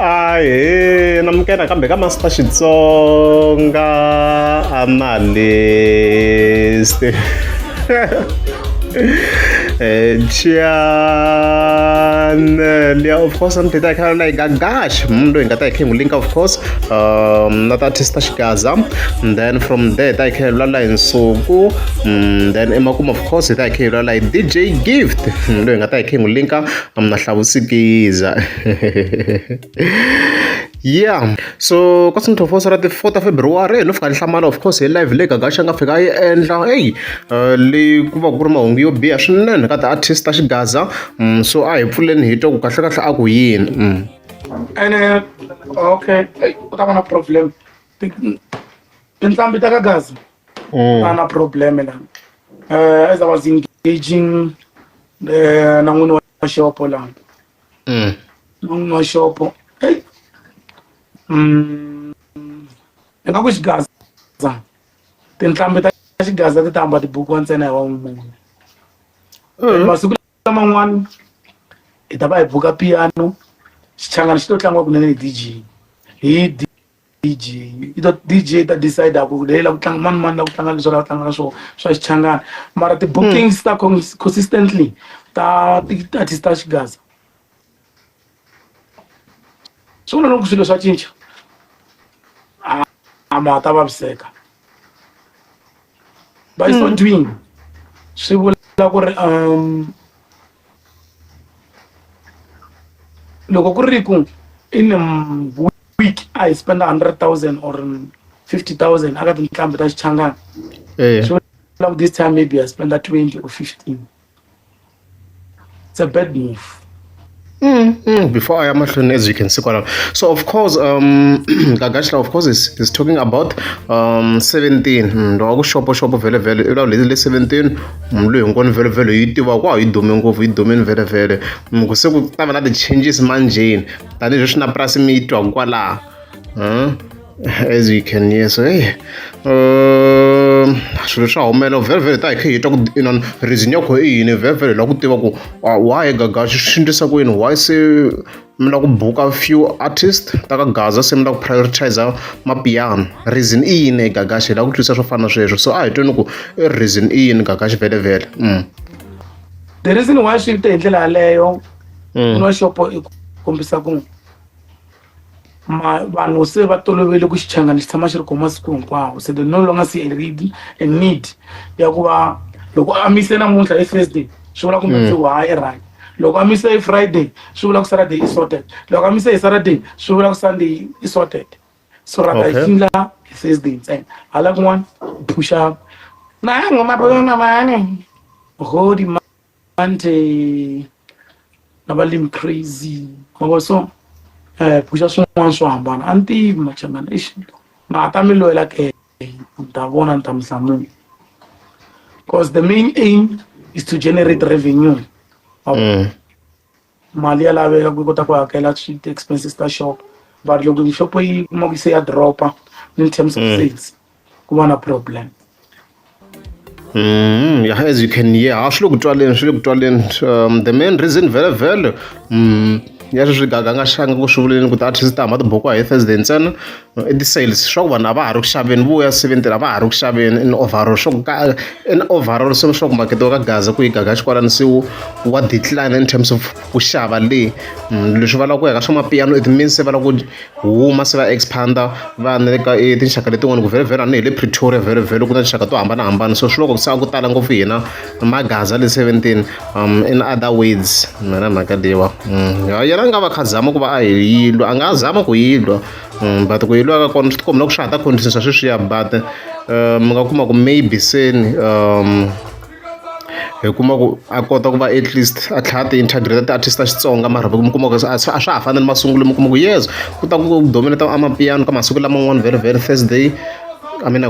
Ahee, namukela kambe ka Master Xitsonga analyst. Channel, yeah, of course, I'm Peter Carol like Gagash. Doing that I came link, of course. Not artist Gaza. And then from there, I came Lala in Sogo. Then Emakum, of course, I came like DJ Gift. Doing that I came link. I'm not Giza. Yeah, so kasi mtho fosa the 4th of February no fika hlamala of course live le Gagasha nga fika yi endla hey le ku va ku ri mahungu yo biha swinene ka artist ta Xigaza so a hi pfuleni hi twa ku kahle kahle a ku yini ene okay u ta va na problem tinhlambi ta ka Gaza ta na problem la as I was engaging na n'wini wa xopo la n'wini wa xopo hey eka ku Xigaza tinhlambi ta Xigaza ti ta hamba tibuku ntsena hi van'wun'we masiku laman'wani hi ta va hi buka piano xichangani xi to tlangiwa kunene hi DJ i to DJ ta decide ku leyi la ku tlanga mani la ku tlanga leswi la ku tlanga swo swa xichangani mara ti-bookings ta consistently ta ti-artist ta Xigaza swi vula loko swilo swa cinca ma ta vaviseka but it's not doing swi vula ku ri loko ku ri ku in a week I spend 100,000 or 50,000 aka tinhlambi ta xichangani swi vula this time maybe I spend 20 or 15. It's a bad move. Before I am as you can see, so of course, Gagashla of course is talking about 17. Dog shop very very 17. Mlu ngon very very itiwa kwa idomengo idomen very very. Mkuse kutava the changes manjane. Tani joshna price mi to kwala. As you can hear, so hey, swilo swa humela very very ta hi talk in reason yako yini very very la ku tiva ku why Gagashi swi endlisa ku yini why se mi la ku book few artists ta ka Gaza se mi la ku prioritize mapiano reason yini Gagashi la ku twisa swo fana sweswo so a hi twini ku reason yini Gagashi very very the reason why swi te hi ndlela yaleyo no xopo i kombisa ku vanhu se va tolovele ku xichangani xi tshama xi ri koma masiku hinkwawo se they no longer see a need ya ku va loko a mise namuntlha i Thursday swi vula ku mundzuku i right loko a mise i Friday swi vula ku Saturday i sorted loko a mise i Saturday swi vula ku Sunday i sorted so rata hi hindla hi Thursday ntsena hala kun'wana push up na ngoma bona mani hodi mante na balim crazy mabo so puxa swin'wana swo hambana a ni tivi machangana na ta mi loyela ke ta vona ni ta mi hlamula because the main aim is to generate revenue mali ya laveka ku kota ku hakela expenses ta shop but loko shop yi kuma ku se ya dropa in terms of sales ku va na problem. Yeah, as you can hear, the main reason very well ya swi Gaga nga xanga ku swi vuleni ku ti artist ta hamba tibuku hi Thursday ntsena i ti-sales swa ku vanhu a va ha ri ku xaveni vuya 17 a va ha ri ku xaveni in overall swo swa ku makete wa ka Gaza ku yi Gaga xikwalani se wa decline in terms of ku xava le leswi va lava ku ya ka swa mapiano it means se va lava ku huma se va expanda va na le ka tinxaka letin'wana ku very very a ni hi le Pretoria very very ku na tinxaka to hambanahambana so swi loko ku sa ku tala ngopfu hina maGaza le 17 in other ways mana mhaka leyiwa yena nga va khazama ku va a yilwa a nga zama ku yilwa but ku yilwa ka kona swi tikomba ku swa ha ta continue sweswiya but mi nga kuma ku maybe seni hi kuma ku a kota ku va at least a tlhela ti-integrate ti-artist ta Xitsonga mara mi kuma ku a swa ha fanele masungulo mi kuma ku yes ku ta ku dominate amapiano ka masiku laman'wana very very Thursday I mean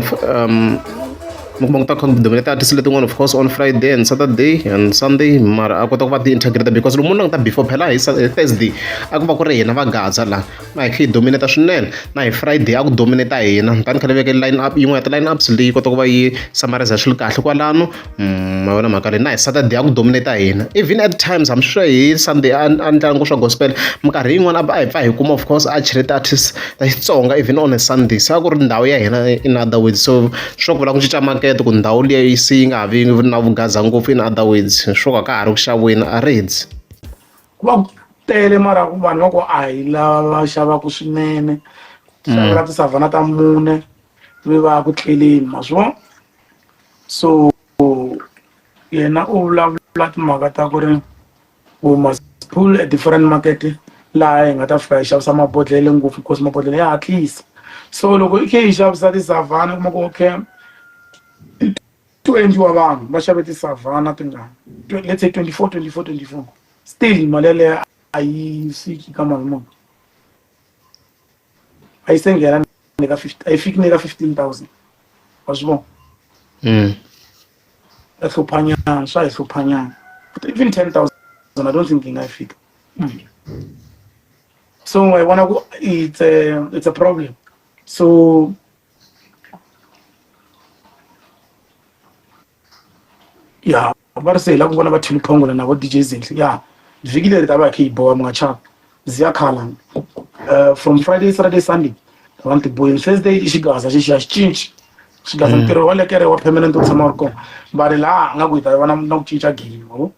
mi kuma ku ta kha ku dominate artist letin'wana of course on Friday and Saturday and Sunday, mara a kota ku va ti-integrate because loko munhu a nga ta before phela hi Thursday a ku va ku ri hina va Gaza laha na hi kha hi dominata swinene, na hi Friday a ku dominata hina tani khale veke line up yin'we ya ti-line ups leyi kota ku va yi summarize swilo kahle kwalano, ma vona mhaka leyi, na hi Saturday a ku dominata hina even at times I'm sure hi Sunday a ntlangu swa gospel minkarhi yin'wana a hi pfa hi kuma of course a cheleta artist ta Xitsonga even on a Sunday, se a ku ri ndhawu ya hina in other words, so swo ku vula ku cinca makete ku ndhawu liya se yi nga ha vi na vugaza ngopfu in other words swo ka ha ri ku xaviweni a redzi. Ku va ku tele mara vanhu va ku a hi lava xavaka swinene, xavela tisavana ta mune vi va ku tleleni ma swi vona. So yena u vulavula timhaka ta ku ri we must pull a different market laha hi nga ta fika hi xavisa mabodhlele ngopfu because mabodhlele ya hatlisa. So loko i khe hi xavisa tisavana kuma ku okay 20 wa vanhu va xave tisavana tingani, let's say 24 still mali yaleyo a yi fiki ka mali muni, a yi se nghena ni ka 50, a yi fiki ni ka 15,000 wa swi vona. Ya hluphanyana swa hi hluphanyana, but even 10,000 I don't think yi nga fika. So I wanna go, it's a problem. So yeah, va ri se hi lava ku vona va Thuli Phongolo na vo DJ Zinhle, yeah vhiki leri ta va hi kha hi boha mi nga chavi ziya khala from Friday, Saturday, Sunday va ni ti bohini. Thursday i xigaza xi ya xi cinci xigaza ntirho wa lekere wa permanent u tshama u ri kona, va ri laha nga ku hi ta va na ku cinca game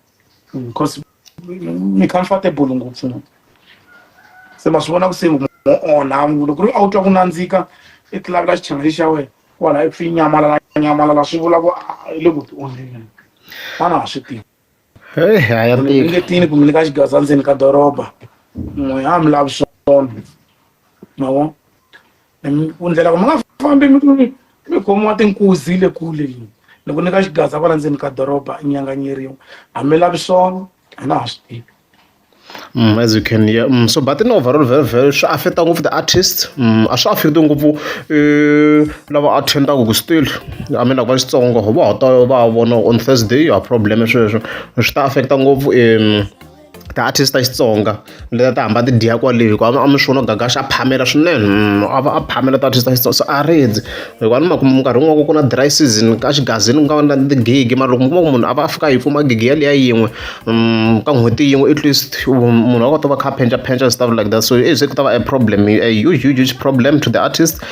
because mi comfortable ngopfu, se ma swi vona ku se mo onha loko ku ri a wu twa ku nandzika i ti lavela xichangani xa wena kwala i pfi nyamalala swi vula ku i le ku ti onheni vana ha swi tivi. A ya tika Ngetini ku mi nyika xigaza ndzeni ka doroba n'we a mi lavi swona ma vo ku ndlela ku mi nga fambi mi khomiwa tinkuzi le kule yini, loko nyika xigaza kwala ndzeni ka doroba i nyanganyeriwa a mi lavi swona a na ha swi tivi. As you can hear, so but in overall very swi affecta ngopfu the-artist, a swi affecti ngopfu lava attendaka ku still I mean like va Xitsonga va ta va vona on Thursday a problem sweswo swi ta affecta ngopfu ti-artist ta Xitsonga leti ta hamba ti dya kwaleyo hikuva a mi swi vona Gagash a phamela swinene, a phamela ti-artist ta Xitsonga so a redzi hikuva ni makuma minkarhi yin'wana ku na dry season ka xigazini ku nga va na ti-gig mara loko mi kuma ku munhu a va a fika hi kuma gig yaliya yin'we ka n'hweti yin'we at least munhu wa kota va kha phencha and stuff like that, so se ku ta va a problem, a huge problem to the artist.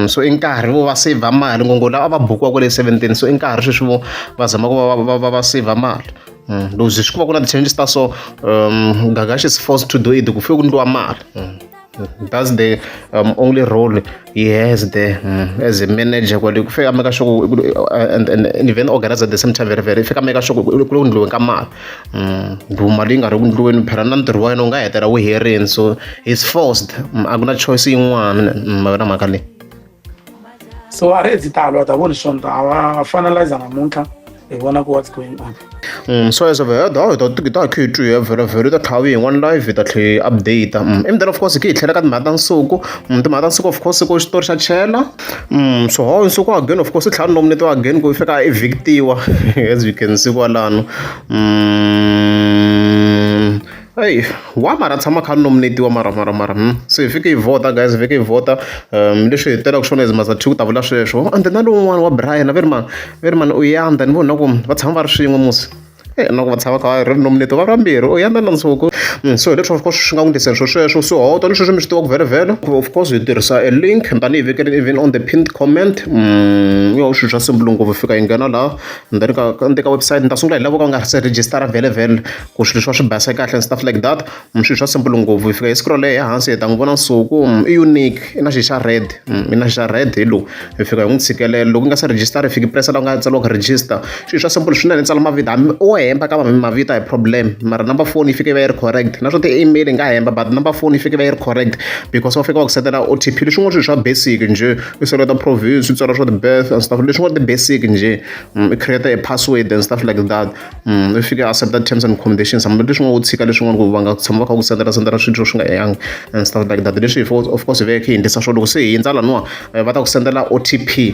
So i nkarhi vo va saver mali ngopfu lava a va bukiwa kwale 17, so i nkarhi sweswi vo va zama ku va saver mali. Loko swi ku va ku na ti-changes ta so Gagash is forced to do it ku fike ku endliwa mali. That's the only role he has there as a manager kwale ku fika a make sure and event organizer at the same time very fika make sure ku le endliweni ka mali, mali yi nga ri ku endliweni phela na ntirho wa yena u nga hetela wu herini, so he's forced a ku na choice yin'wana ma vona mhaka leyi. So a redzi talo ta voni swona a finalize namuntlha hi vona ku what's going on. So as of here ta khe hi twi very ta tlhavi yin'wana live hi ta tlhe update and then of course hi tlhela ka timhaka ta nsuku, timhaka ta nsuku of course ku xitori xa chela so how nsuku again of course i tlhela nominatiwa again ku fika evictiwa as you can see kwalano. Hey, wa mara tshama kha nominatiwa mara so hi fike hi vota guys, hi fike hi vota leswi hi telaka swona as Master Two ta vula sweswo, and then na lowun'wana wa Brian very man u yanda ni vona ku va tshama va ri swin'we musi loko va tshama kha ri nominate va vambirhi u yanda na nsuku, so hi leswi of course swi nga n'wi tisela swo sweswo, so ho tani sweswo mi swi tivaka vhele of course hi tirhisa a link tanihi vekele even on the pinned comment yo swilo swa simple ngopfu fika hi nghena laha then ka website ni ta sungula hi lava ka nga se register vhele ku swilo swa swi basa kahle and stuff like that, swilo swa simple ngopfu hi fika hi scroll ehansi hi ta n'wi vona nsuku i unique i na xi xa red, i na xi xa red hi lowu hi fika hi n'wi tshikelela loko i nga se register hi fika press laha nga tsariwa ku register, swilo swa simple swinene tsala mavito o hemba ka mavito a hi problem mara number phone yi fike va yi ri correct, naswo ti-email nga hemba but number phone yi fike va yi ri correct because va fika va ku setela OTP leswin'wana swilo swa basic nje i select province i tsala swa ti-birth and stuff leswin'wana ti-basic nje i create a password and stuff like that, i fike accept the terms and conditions hambi leswin'wana u tshika leswin'wana ku va nga tshama va kha ku sendela swilo swi nga yangi and stuff like that, leswi of course hi veke hi endlisa swo loko se hi ndza laniwa va ta ku sendela OTP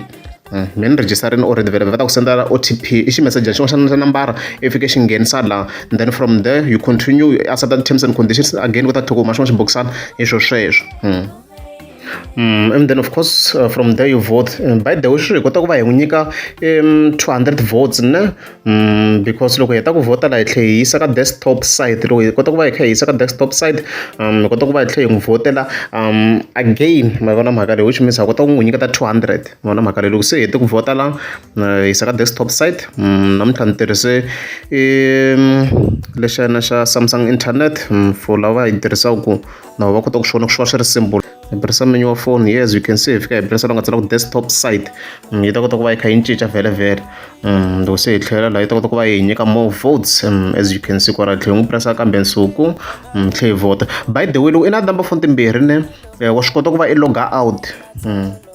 mi ni registerini already vele va ta ku sendela OTP i ximesseji xin'wana xa nambara i fike xi nghenisa laha, and then from there you continue you accept the terms and conditions again ku ta thukuma xin'wana xibokisana hi swo sweswo. And then of course from there you vote. By the way swi hi kota ku va hi n'wi nyika 200 votes ne, because loko hi heta ku vota la hi tlhe hi yisa ka desktop site, loko hi kota ku va hi kha hi yisa ka desktop site hi kota ku va hi tlhe hi n'wi votela again, ma vona mhaka leyi, which means ha kota ku n'wi nyiketa 200, ma vona mhaka leyi. Loko se hi hete ku vota la hi yisa ka desktop site, namuntlha ni tirhise lexana xa Samsung internet for lava hi tirhisaka ku na va kota ku swona ku swi va swi ri simple. Hi tirhisa menu wa phone, yes you can see hi fika hi tirhisa lo nga tsala ku desktop site, yi ta kota ku va hi kha yi cinca vhele loko se hi tlhela la yi ta kota ku va hi nyika more votes, as you can see kwala tlhe hi n'wi pressa kambe nsuku tlhe hi vota. By the way loko i na number phone timbirhi ne wa swi kota ku va i loga out,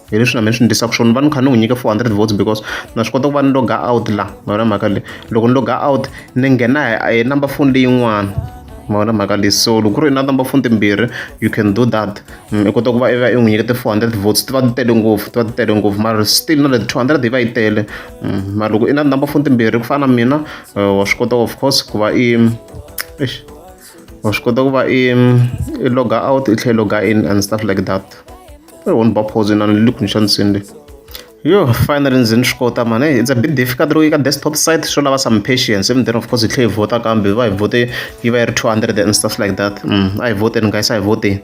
hi leswi na mina swi ndlisaka swona va ni kha ni n'wi nyika 400 votes because na swi kota ku va ni loga out la, ma vona mhaka leyi. Loko ni loga out ni nghena hi number phone leyin'wana, ma vona mhaka leyi. So loko ku ri na number phone timbirhi you can do that, i kota ku va i n'wi nyikete 400 votes, ti va ti tele ngopfu, mara still na le 200 yi va yi tele. Mara loko i na number phone timbirhi ku fana na mina wa swi kota of course ku va wa swi kota ku va i loga out i tlhela loga in and stuff like that. Won't ba pause na ni ku ni xanisini. Yo, finally ndzi ni swi kota man. It's a bit difficult loko yi ka desktop site, swo lava some patience, and then of course hi tlhe hi vota kambe va hi vote yi va yi ri 200 and stuff like that. A hi voteni guys, a hi voteni.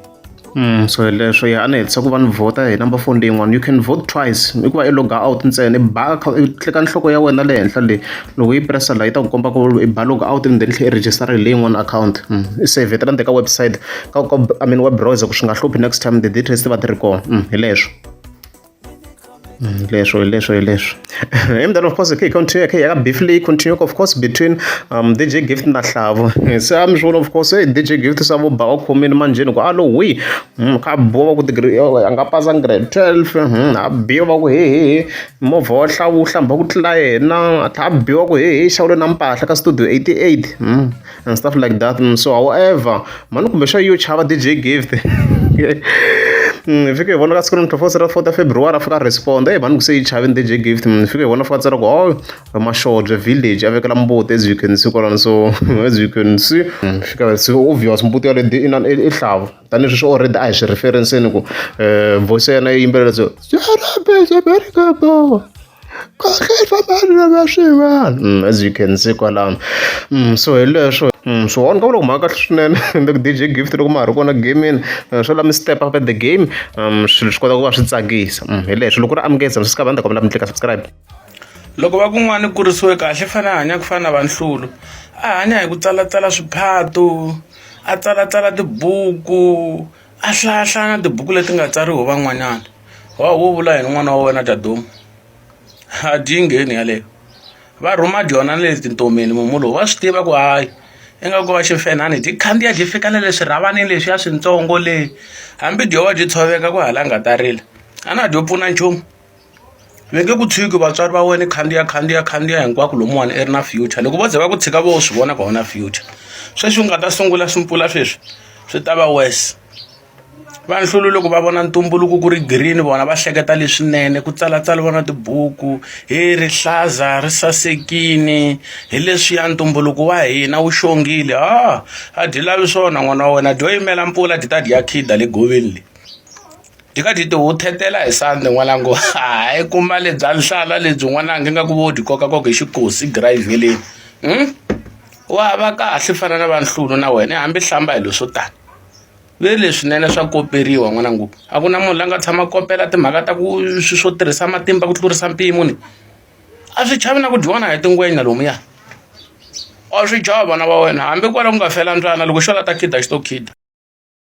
So leswo ya a ni hetisa ku va ni vota hi number phone leyin'wana. You can vote twice, i ku va i loga out ntsena, i ba i tleka nhloko ya wena le henhla leyi, loko yi pressa la yi ta ku komba ku i ba log out and then i tlhe i register hi leyin'wana account. I save la ka website I mean web browser ku swi nga hluphi next time the details ti va ti ri kona. Hi leswo and then of course okay continue okay yaka briefly continue of course between DJ Gift na Hlavo. So I'm sure of course DJ Gift sa vo ba khomeni manjeni ku alo we ka boba ku degree anga pasa grade 12 a biwa ku he movha wa Hlavo u hlamba ku tlula yena, a biwa ku he xawule na mpahla ka studio 88 and stuff like that. So however mani kumbe xa yo chava DJ Gift fike hi vona ka siku ni tlhofosera 4 February fika respond mani ku se yi chaveni DJ Gift, fike hi vona fika tsara ku Mashoja village a vekela mbuti, as you can see kwalani. So as you can see fika so obvious mbuti yale i Hlavo tani swi already a hi swi referenceni ku voice ya yena yi yimbelela so as you can see kwalani. So hi leswo so on ka loko mhaka kahle swinene loko DJ Gift loko ma ha ri kona gamini swo lami step up at the game, swilo swi kota ku va swi tsakisa. Hi leswo loko ku ri amukeza swi ka va ndza kombela mi tlika subscribe. Loko va kun'wana kurisiwe kahle fana hanya ku fana na vanhlulu, a hanya hi ku tsalatsala swiphato, a tsalatsala tibuku, a hlayahlaya na tibuku leti nga tsariwa van'wanyana. Wo vula yini n'wana wa wena Jadomu? A dyi ngheni yaleyo va rhuma dyona leti tintomeni mumulo wa swi tiva ku hayi ingaku va xifenani ti khandziya byi fika na leswi rhavanini leswi ya swintsongo leyi hambi dyo wa byi tshoveka ku hala nga tarile a na dyo pfuna nchumu. Mi nge ku tshiki vatswari va wena khandziya hinkwako lomuwani i ri na future, loko vo ze va ku tshika vo swi vona ka wona future. Sweswi u nga ta sungula swimpfula sweswi swi ta va worse. Vanhlulu loko va vona ntumbuluko ku ri green vona va hleketa leswinene, ku tsalatsala vona tibuku hi rihlaza ri sasekini hi leswiya ntumbuluko wa hina wu xongile. A dyi lavi swona n'wana wa wena, dyo yimela mpfula dyi ta dya khida le goveni le, dyi ka dyi ti huthetela hi sande n'wanangu. Hayi kuma le bya nhlala lebyi n'wananga nga ku vo dyi kokakoka hi xikosi drive leni. Wa va kahle fana na vanhlulu na wena hambi hlamba hi leswo tani ve leswinene swa koperiwa n'wanangu. A ku na munhu la nga tshama kopela timhaka ta ku swi swo tirhisa matimba ku tlurisa mpimo ni, a swi chavi na ku dyiwana hi tingwenya lomuya, a swi chava vana va wena hambi kwala ku nga fela mbyana loko xo la ta khida xi to khida.